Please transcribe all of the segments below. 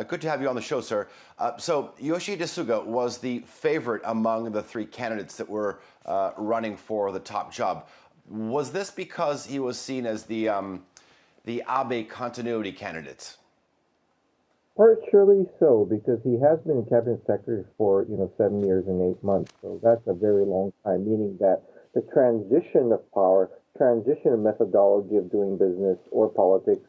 Good to have you on the show, sir. So Yoshihide Suga was the favorite among the three candidates that were running for the top job. Was this because he was seen as the Abe continuity candidate? Partially so, because he has been cabinet secretary for 7 years and 8 months. So that's a very long time, meaning that the transition of power, transition of methodology of doing business or politics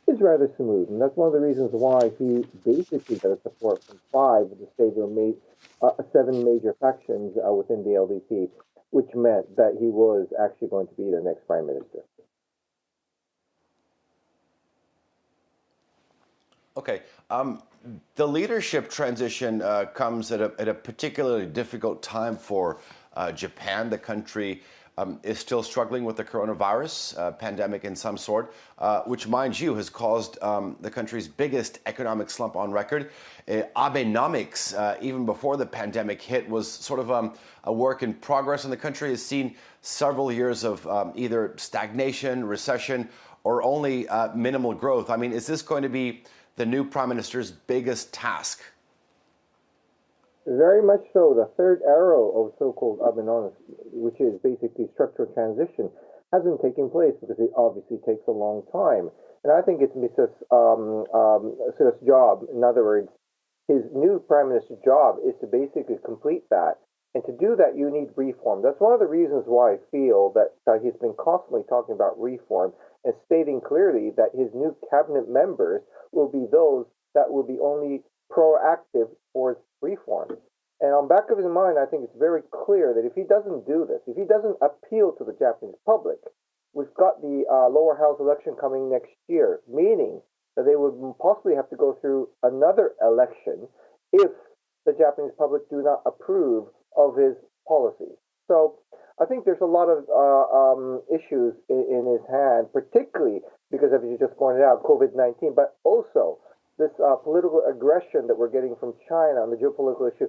is rather smooth. And that's one of the reasons why he basically got support from five of the seven major factions within the LDP, which meant that he was actually going to be the next prime minister. Okay. The leadership transition comes at a particularly difficult time for Japan. The country is still struggling with the coronavirus pandemic in some sort, which, mind you, has caused the country's biggest economic slump on record. Abenomics, even before the pandemic hit, was sort of a work in progress, and the country has seen several years of either stagnation, recession, or only minimal growth. I mean, is this going to be the new prime minister's biggest task? Very much so. The third arrow of so-called Abenomics, which is basically structural transition, hasn't taken place because it obviously takes a long time. And I think it's Mrs. Suga's job. In other words, his new prime minister's job is to basically complete that. And to do that, you need reform. That's one of the reasons why I feel that he's been constantly talking about reform and stating clearly that his new cabinet members will be those that will be only proactive towards reform. And on the back of his mind, I think it's very clear that if he doesn't do this, if he doesn't appeal to the Japanese public, we've got the lower house election coming next year, meaning that they would possibly have to go through another election if the Japanese public do not approve of his policies. So I think there's a lot of issues in his hand, particularly because, as you just pointed out, COVID-19, but also this political aggression that we're getting from China on the geopolitical issue,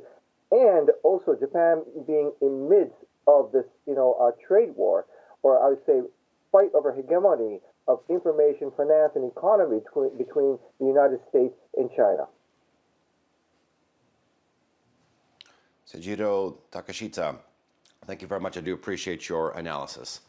and also Japan being in midst of this, trade war, or I would say fight over hegemony of information, finance, and economy between the United States and China. Seijiro Takeshita, thank you very much. I do appreciate your analysis.